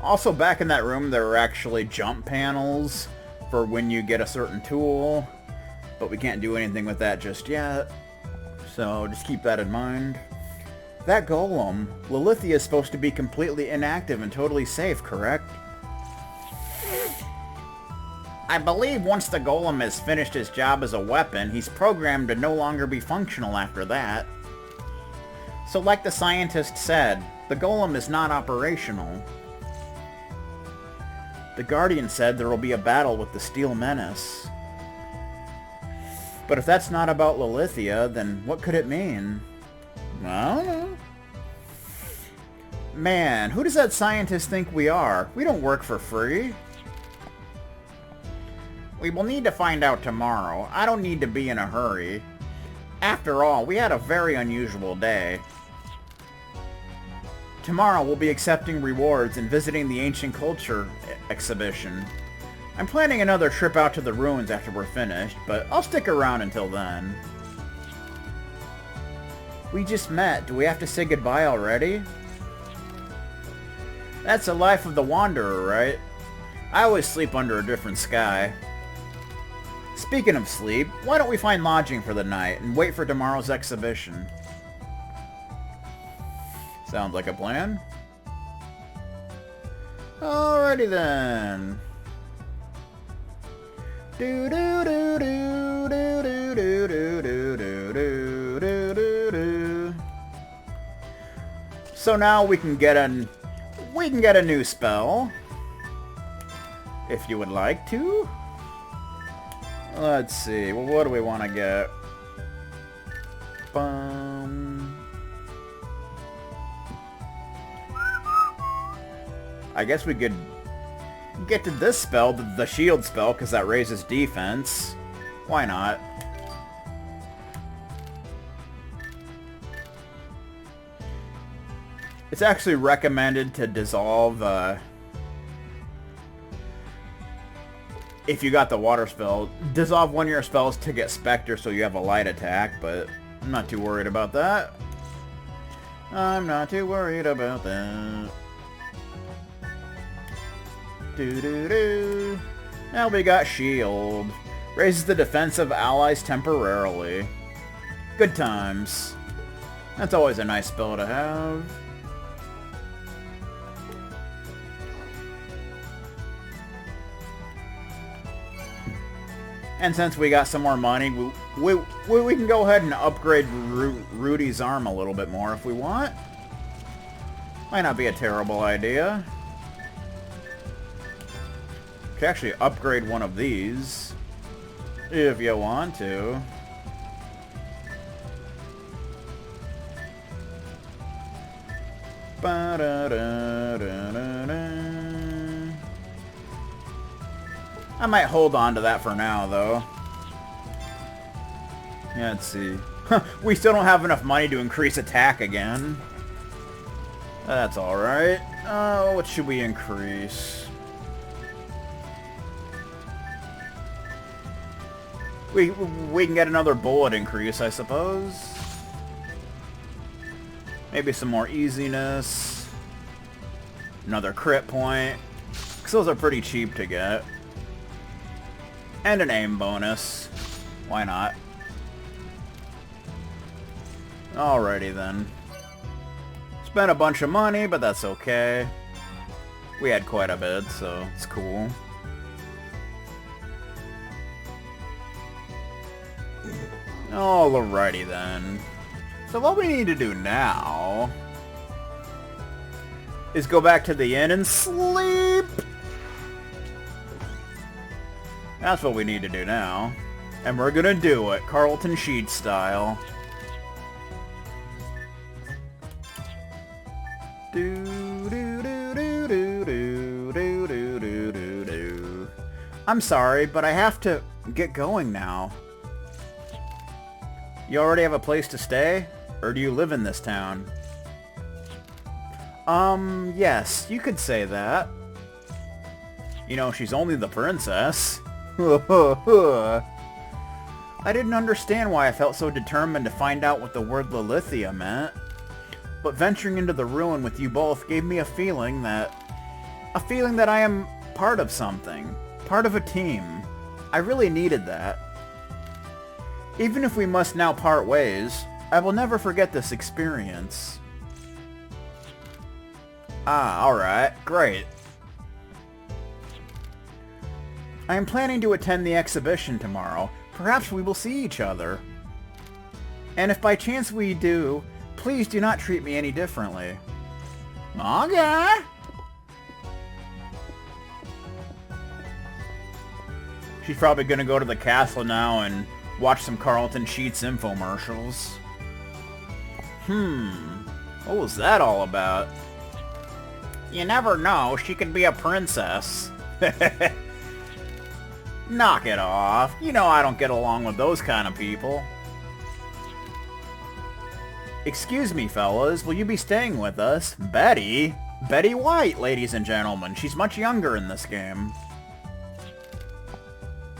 Also, back in that room, there were actually jump panels for when you get a certain tool, but we can't do anything with that just yet, so just keep that in mind. That golem, Lilithia is supposed to be completely inactive and totally safe, correct? I believe once the golem has finished his job as a weapon, he's programmed to no longer be functional after that. So like the scientist said, the golem is not operational. The Guardian said there will be a battle with the Steel Menace. But if that's not about Lilithia, then what could it mean? I don't know. Man, who does that scientist think we are? We don't work for free. We will need to find out tomorrow. I don't need to be in a hurry. After all, we had a very unusual day. Tomorrow we'll be accepting rewards and visiting the Ancient Culture exhibition. I'm planning another trip out to the ruins after we're finished, but I'll stick around until then. We just met. Do we have to say goodbye already? That's the life of the Wanderer, right? I always sleep under a different sky. Speaking of sleep, why don't we find lodging for the night and wait for tomorrow's exhibition? Sounds like a plan. Alrighty then. Do do do do do do do do do do do do do. So now we can get a new spell, if you would like to. Let's see. Well, what do we want to get? I guess we could get to this spell, the shield spell, because that raises defense. Why not? It's actually recommended to dissolve, if you got the water spell, dissolve one of your spells to get Spectre so you have a light attack, but I'm not too worried about that. I'm not too worried about that. Doo-doo-doo. Now we got shield. Raises the defense of allies temporarily. Good times. That's always a nice spell to have. And since we got some more money, we can go ahead and upgrade Rudy's arm a little bit more if we want. Might not be a terrible idea. Could actually upgrade one of these, if you want to. I might hold on to that for now, though. Yeah, let's see. We still don't have enough money to increase attack again. That's alright. What should we increase? We can get another bullet increase, I suppose. Maybe some more easiness. Another crit point. Because those are pretty cheap to get. And an aim bonus. Why not? Alrighty then. Spent a bunch of money, but that's okay. We had quite a bit, so it's cool. Alrighty then. So what we need to do now is go back to the inn and sleep! That's what we need to do now. And we're gonna do it, Carlton Sheet style. I'm sorry, but I have to get going now. You already have a place to stay? Or do you live in this town? Yes, you could say that. You know, she's only the princess. I didn't understand why I felt so determined to find out what the word Lilithia meant. But venturing into the ruin with you both gave me a feeling that A feeling that I am part of something. Part of a team. I really needed that. Even if we must now part ways, I will never forget this experience. Ah, alright. Great. I am planning to attend the exhibition tomorrow. Perhaps we will see each other. And if by chance we do, please do not treat me any differently. Okay. She's probably gonna go to the castle now and watch some Carlton Sheets infomercials. What was that all about? You never know, she could be a princess. Knock it off. You know I don't get along with those kind of people. Excuse me, fellas, will you be staying with us? Betty? Betty White, ladies and gentlemen. She's much younger in this game.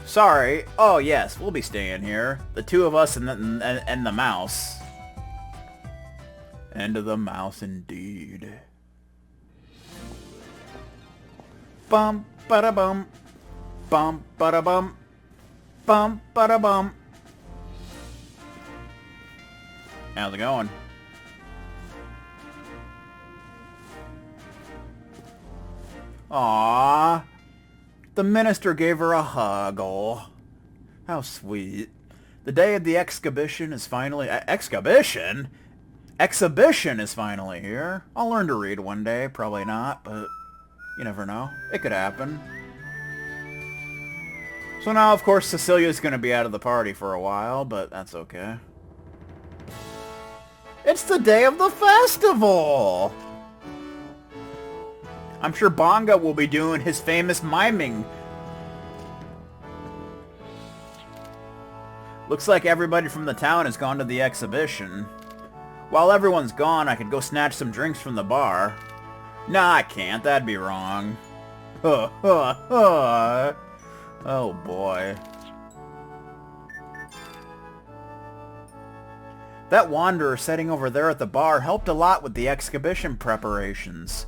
Sorry. Oh, yes, we'll be staying here. The two of us and the mouse. And the mouse, indeed. Bum, ba-da-bum. Bum, ba-da-bum. Bum, ba-da-bum. How's it going? Aww. The minister gave her a hug. Oh, how sweet. The day of the exhibition is finally... Exhibition? Exhibition is finally here. I'll learn to read one day. Probably not, but you never know. It could happen. So now, of course, Cecilia's going to be out of the party for a while, but that's okay. It's the day of the festival! I'm sure Bonga will be doing his famous miming. Looks like everybody from the town has gone to the exhibition. While everyone's gone, I could go snatch some drinks from the bar. Nah, I can't. That'd be wrong. Oh boy. That wanderer sitting over there at the bar helped a lot with the exhibition preparations.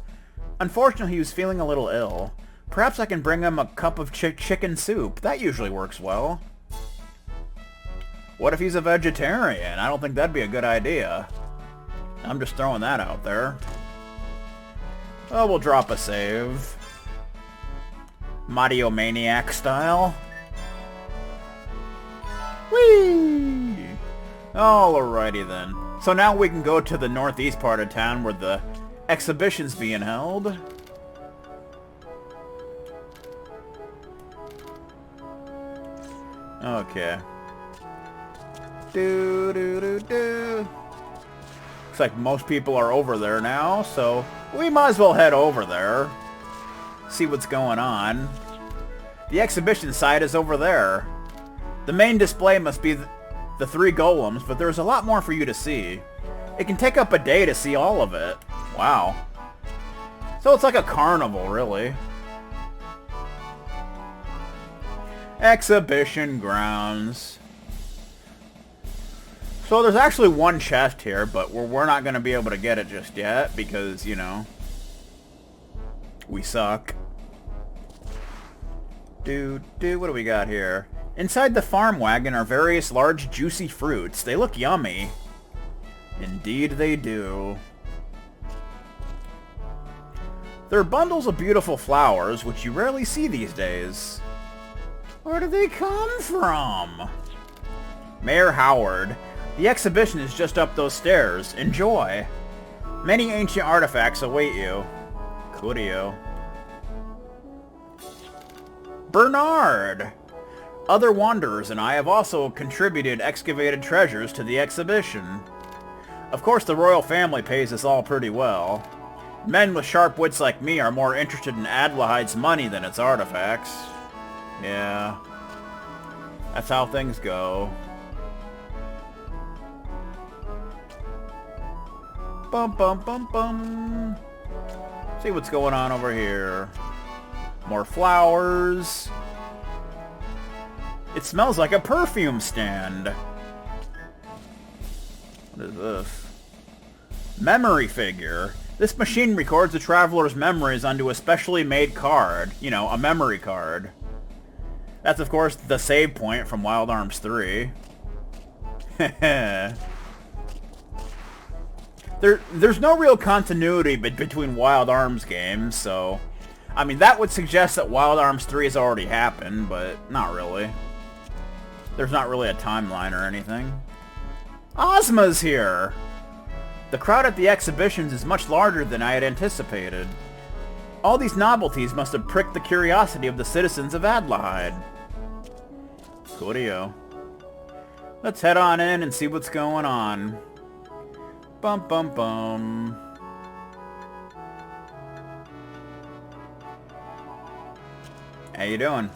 Unfortunately, he was feeling a little ill. Perhaps I can bring him a cup of chicken soup. That usually works well. What if he's a vegetarian? I don't think that'd be a good idea. I'm just throwing that out there. Oh, we'll drop a save. Mario Maniac style. Whee! Alrighty then. So now we can go to the northeast part of town where the exhibition's being held. Okay. Looks like most people are over there now, so we might as well head over there. See what's going on. The exhibition site is over there. The main display must be the three golems, but there's a lot more for you to see. It can take up a day to see all of it. Wow. So it's like a carnival, really. Exhibition grounds. So there's actually one chest here, but we're not going to be able to get it just yet because, you know, we suck. What do we got here? Inside the farm wagon are various large juicy fruits. They look yummy. Indeed they do. There are bundles of beautiful flowers, which you rarely see these days. Where do they come from? Mayor Howard. The exhibition is just up those stairs. Enjoy. Many ancient artifacts await you. Coolio. Bernard! Other wanderers and I have also contributed excavated treasures to the exhibition. Of course, the royal family pays us all pretty well. Men with sharp wits like me are more interested in Adelahide's money than its artifacts. Yeah. That's how things go. Bum bum bum bum. See what's going on over here. More flowers. It smells like a perfume stand. What is this? Memory figure. This machine records the traveler's memories onto a specially made card. You know, a memory card. That's, of course, the save point from Wild Arms 3. There's no real continuity between Wild Arms games, so... I mean, that would suggest that Wild Arms 3 has already happened, but not really. There's not really a timeline or anything. Ozma's here! The crowd at the exhibitions is much larger than I had anticipated. All these novelties must have pricked the curiosity of the citizens of Adlehyde. Coolio. Let's head on in and see what's going on. Bum bum bum. How you doing?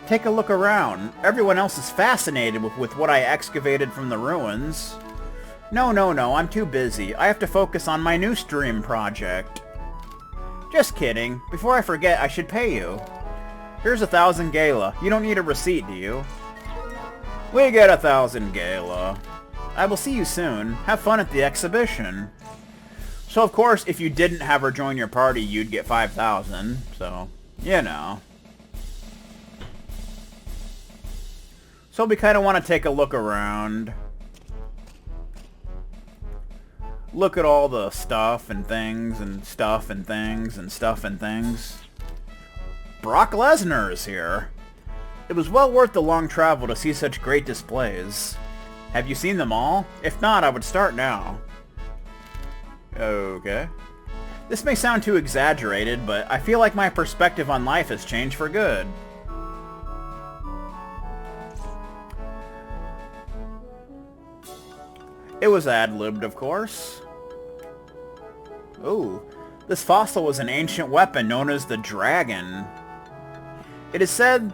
Take a look around. Everyone else is fascinated with what I excavated from the ruins. No, I'm too busy. I have to focus on my new stream project. Just kidding. Before I forget, I should pay you. Here's 1,000 Gala. You don't need a receipt, do you? We get 1,000 Gala. I will see you soon. Have fun at the exhibition. So, of course, if you didn't have her join your party, you'd get 5,000. So, you know. So we kind of want to take a look around. Look at all the stuff and things and stuff and things and stuff and things. Brock Lesnar is here. It was well worth the long travel to see such great displays. Have you seen them all? If not, I would start now. Okay. This may sound too exaggerated, but I feel like my perspective on life has changed for good. It was ad-libbed, of course. Ooh, this fossil was an ancient weapon known as the dragon. It is said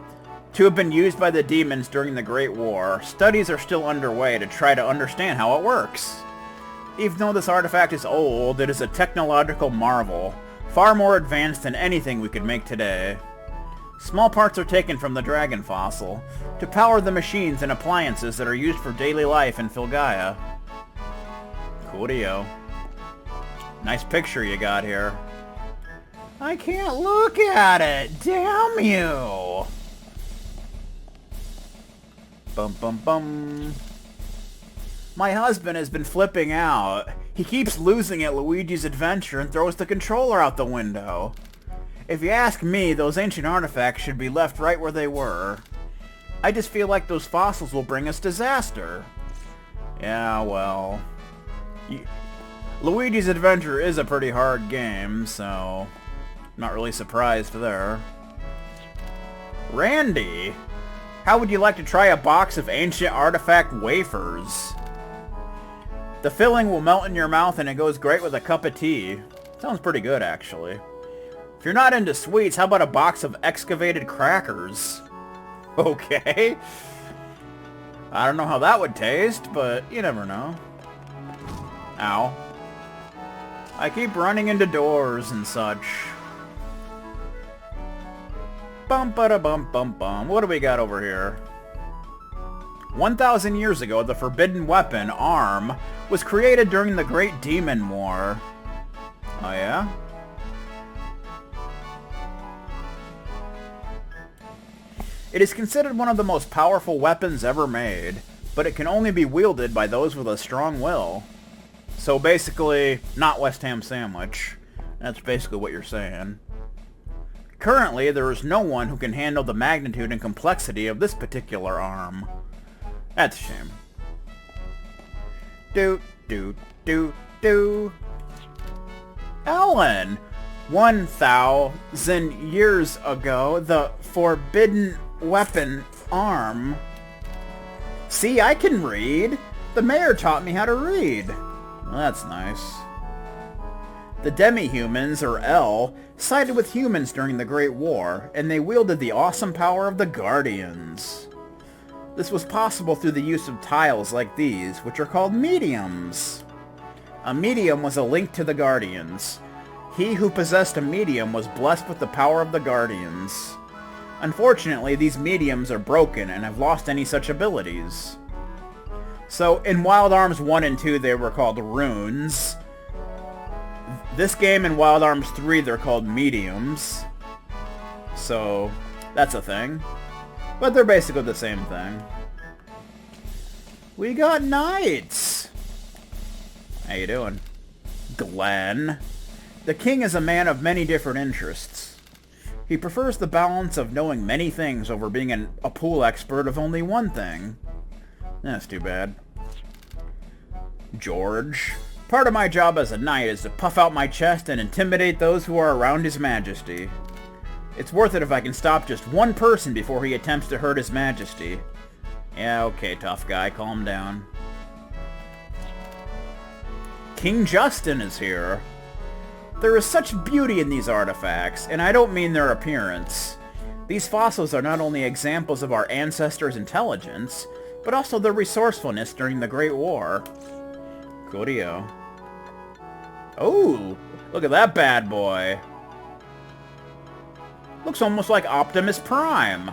to have been used by the demons during the Great War. Studies are still underway to try to understand how it works. Even though this artifact is old, it is a technological marvel, far more advanced than anything we could make today. Small parts are taken from the dragon fossil to power the machines and appliances that are used for daily life in Filgaia. Coolio. Nice picture you got here. I can't look at it! Damn you! Bum bum bum. My husband has been flipping out. He keeps losing at Luigi's Adventure and throws the controller out the window. If you ask me, those ancient artifacts should be left right where they were. I just feel like those fossils will bring us disaster. Yeah, well... Luigi's Adventure is a pretty hard game, so... not really surprised there. Randy! How would you like to try a box of ancient artifact wafers? The filling will melt in your mouth and it goes great with a cup of tea. Sounds pretty good, actually. If you're not into sweets, how about a box of excavated crackers? Okay. I don't know how that would taste, but you never know. Ow. I keep running into doors and such. Bum ba da bum bum bum. What do we got over here? 1,000 years ago, the forbidden weapon, arm, was created during the Great Demon War. Oh yeah? It is considered one of the most powerful weapons ever made, but it can only be wielded by those with a strong will. So basically, not West Ham Sandwich. That's basically what you're saying. Currently, there is no one who can handle the magnitude and complexity of this particular arm. That's a shame. Do. Ellen! 1,000 years ago, the forbidden weapon arm. See, I can read. The mayor taught me how to read. Well, that's nice. The demi-humans, or L, sided with humans during the Great War, and they wielded the awesome power of the Guardians. This was possible through the use of tiles like these, which are called mediums. A medium was a link to the Guardians. He who possessed a medium was blessed with the power of the Guardians. Unfortunately, these mediums are broken and have lost any such abilities. So, in Wild Arms 1 and 2 they were called runes. this game in Wild Arms 3, they're called mediums. So, that's a thing. But they're basically the same thing. We got knights! How you doing? Glenn. The king is a man of many different interests. He prefers the balance of knowing many things over being a pool expert of only one thing. That's too bad. George. Part of my job as a knight is to puff out my chest and intimidate those who are around His Majesty. It's worth it if I can stop just one person before he attempts to hurt His Majesty. Yeah, okay, tough guy, calm down. King Justin is here. There is such beauty in these artifacts, and I don't mean their appearance. These fossils are not only examples of our ancestors' intelligence, but also their resourcefulness during the Great War. Coolio. Oh, look at that bad boy. Looks almost like Optimus Prime.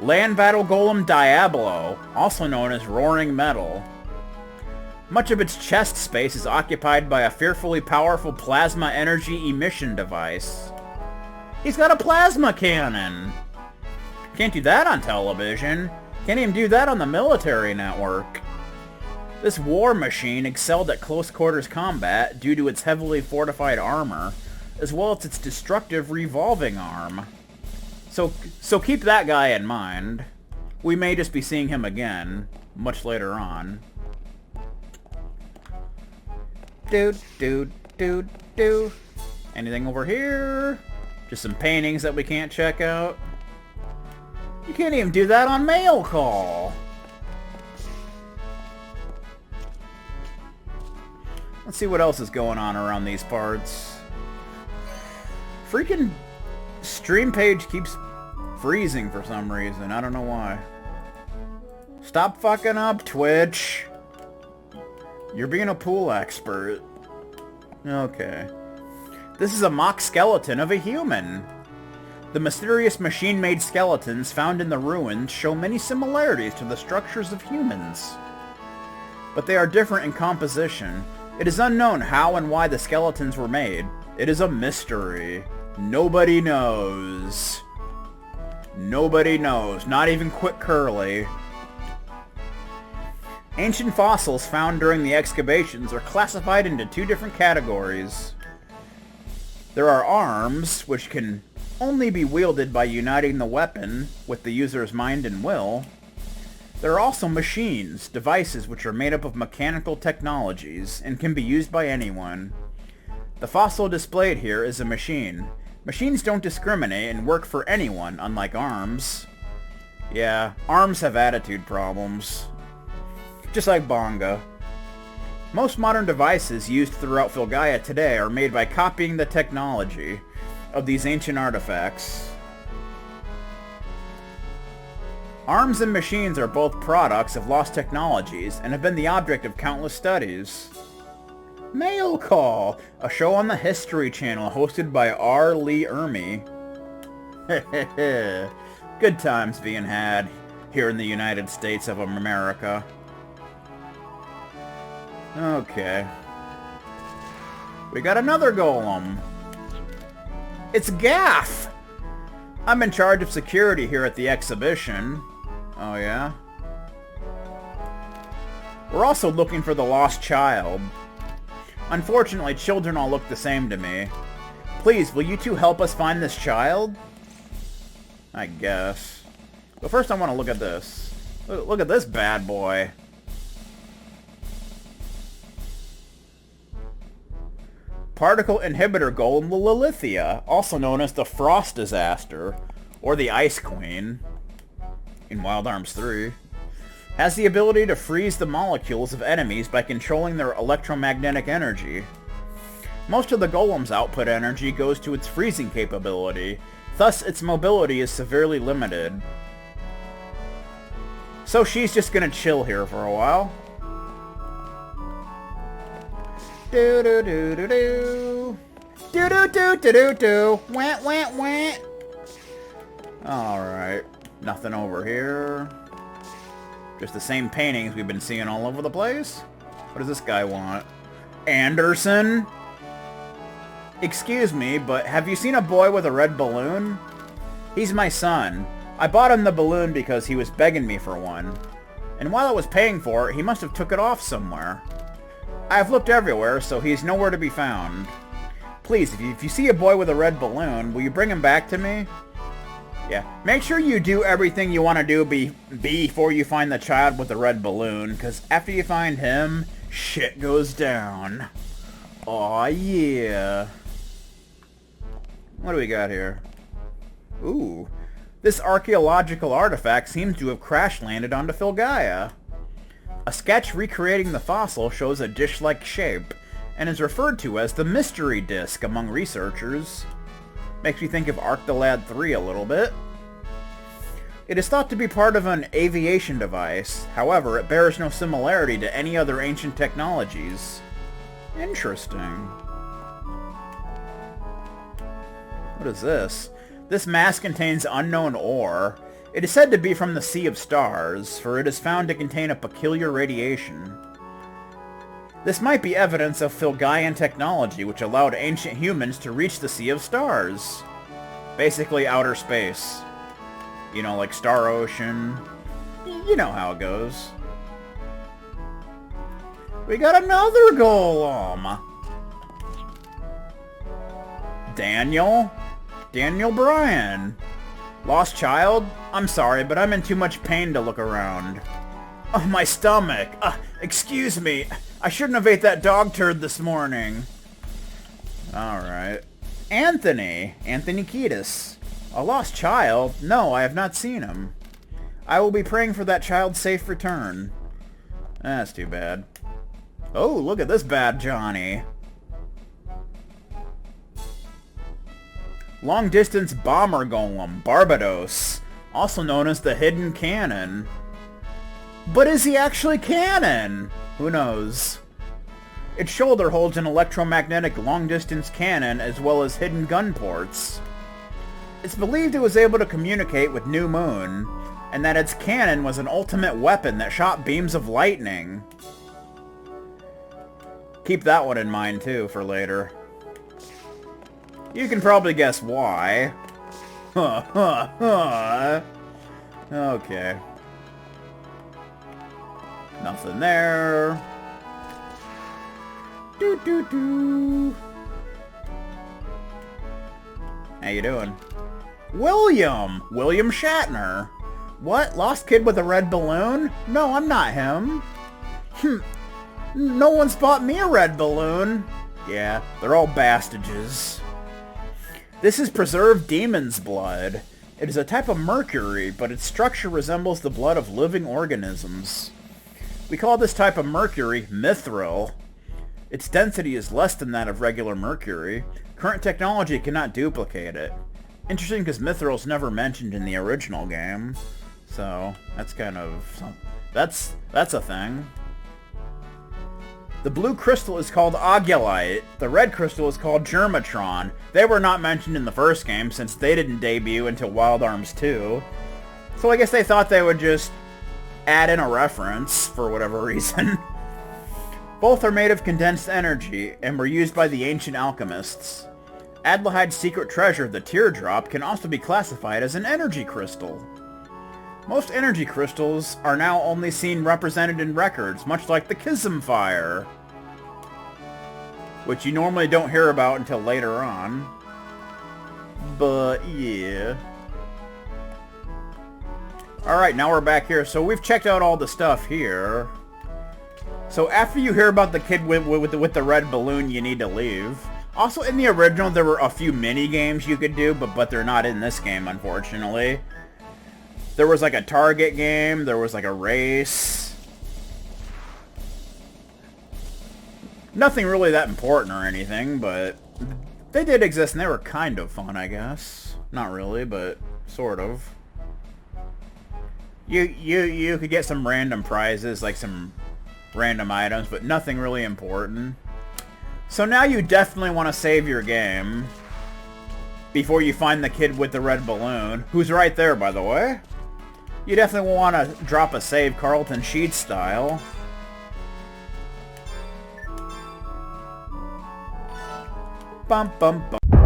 Land Battle Golem Diablo, also known as Roaring Metal. Much of its chest space is occupied by a fearfully powerful plasma energy emission device. He's got a plasma cannon! Can't do that on television. Can't even do that on the military network. This war machine excelled at close quarters combat due to its heavily fortified armor, as well as its destructive revolving arm. So keep that guy in mind. We may just be seeing him again, much later on. Do. Anything over here? Just some paintings that we can't check out. You can't even do that on mail call. Let's see what else is going on around these parts. Freaking stream page keeps freezing for some reason. I don't know why. Stop fucking up, Twitch. You're being a pool expert. Okay. This is a mock skeleton of a human. The mysterious machine-made skeletons found in the ruins show many similarities to the structures of humans. But they are different in composition. It is unknown how and why the skeletons were made. It is a mystery. Nobody knows. Nobody knows. Not even Quick Curly. Ancient fossils found during the excavations are classified into two different categories. There are arms, which can only be wielded by uniting the weapon with the user's mind and will. There are also machines, devices which are made up of mechanical technologies and can be used by anyone. The fossil displayed here is a machine. Machines don't discriminate and work for anyone, unlike arms. Yeah, arms have attitude problems. Just like Bonga. Most modern devices used throughout Filgaia today are made by copying the technology of these ancient artifacts. Arms and machines are both products of lost technologies and have been the object of countless studies. Mail Call, a show on the History Channel hosted by R. Lee Ermey. Good times being had here in the United States of America. Okay. We got another golem. It's Gaff! I'm in charge of security here at the exhibition. Oh yeah? We're also looking for the lost child. Unfortunately, children all look the same to me. Please, will you two help us find this child? I guess. But first I want to look at this. Look at this bad boy. Particle Inhibitor Golem Lilithia, also known as the Frost Disaster, or the Ice Queen, in Wild Arms 3, has the ability to freeze the molecules of enemies by controlling their electromagnetic energy. Most of the golem's output energy goes to its freezing capability, thus its mobility is severely limited. So she's just gonna chill here for a while. Do do do do do. Do do do do do do. Wah wah wah. Alright. Nothing over here. Just the same paintings we've been seeing all over the place. What does this guy want? Anderson? Excuse me, but have you seen a boy with a red balloon? He's my son. I bought him the balloon because he was begging me for one. And while I was paying for it, he must have took it off somewhere. I have looked everywhere, so he's nowhere to be found. Please, if you see a boy with a red balloon, will you bring him back to me? Yeah, make sure you do everything you want to do before you find the child with the red balloon, because after you find him, shit goes down. Aw, yeah. What do we got here? Ooh. This archaeological artifact seems to have crash-landed onto Filgaia. A sketch recreating the fossil shows a dish-like shape, and is referred to as the Mystery Disc among researchers. Makes me think of Arc the Lad 3 a little bit. It is thought to be part of an aviation device, however, it bears no similarity to any other ancient technologies. Interesting. What is this? This mass contains unknown ore. It is said to be from the Sea of Stars, for it is found to contain a peculiar radiation. This might be evidence of Filgaian technology which allowed ancient humans to reach the Sea of Stars. Basically outer space. You know, like Star Ocean. You know how it goes. We got another golem! Daniel Bryan. Lost child? I'm sorry, but I'm in too much pain to look around. Oh, my stomach! Excuse me. I shouldn't have ate that dog turd this morning. Alright. Anthony Kiedis. A lost child? No, I have not seen him. I will be praying for that child's safe return. That's too bad. Oh, look at this bad Johnny. Long-distance bomber golem, Barbados, also known as the Hidden Cannon. But is he actually cannon? Who knows? Its shoulder holds an electromagnetic long-distance cannon as well as hidden gun ports. It's believed it was able to communicate with New Moon, and that its cannon was an ultimate weapon that shot beams of lightning. Keep that one in mind too for later. You can probably guess why. Okay. Nothing there. How you doing? William Shatner. What? Lost kid with a red balloon? No, I'm not him. No one's bought me a red balloon. Yeah, they're all bastages. This is preserved demon's blood. It is a type of mercury, but its structure resembles the blood of living organisms. We call this type of mercury mithril. Its density is less than that of regular mercury. Current technology cannot duplicate it. Interesting because mithril is never mentioned in the original game. So, that's kind of... That's a thing. The blue crystal is called Agilite. The red crystal is called Germatron. They were not mentioned in the first game since they didn't debut until Wild Arms 2. So I guess they thought they would just add in a reference for whatever reason. Both are made of condensed energy and were used by the ancient alchemists. Adlahide's secret treasure, the teardrop, can also be classified as an energy crystal. Most energy crystals are now only seen represented in records, much like the Kism Fire, which you normally don't hear about until later on. But, yeah. Alright, now we're back here. So we've checked out all the stuff here. So after you hear about the kid with the red balloon, you need to leave. Also, in the original, there were a few mini-games you could do, but they're not in this game, unfortunately. There was like a target game, there was like a race. Nothing really that important or anything, but they did exist and they were kind of fun, I guess. Not really, but sort of. You could get some random prizes, like some random items, but nothing really important. So now you definitely want to save your game before you find the kid with the red balloon, who's right there, by the way. You definitely want to drop a save Carlton Sheets style. bum bum bum.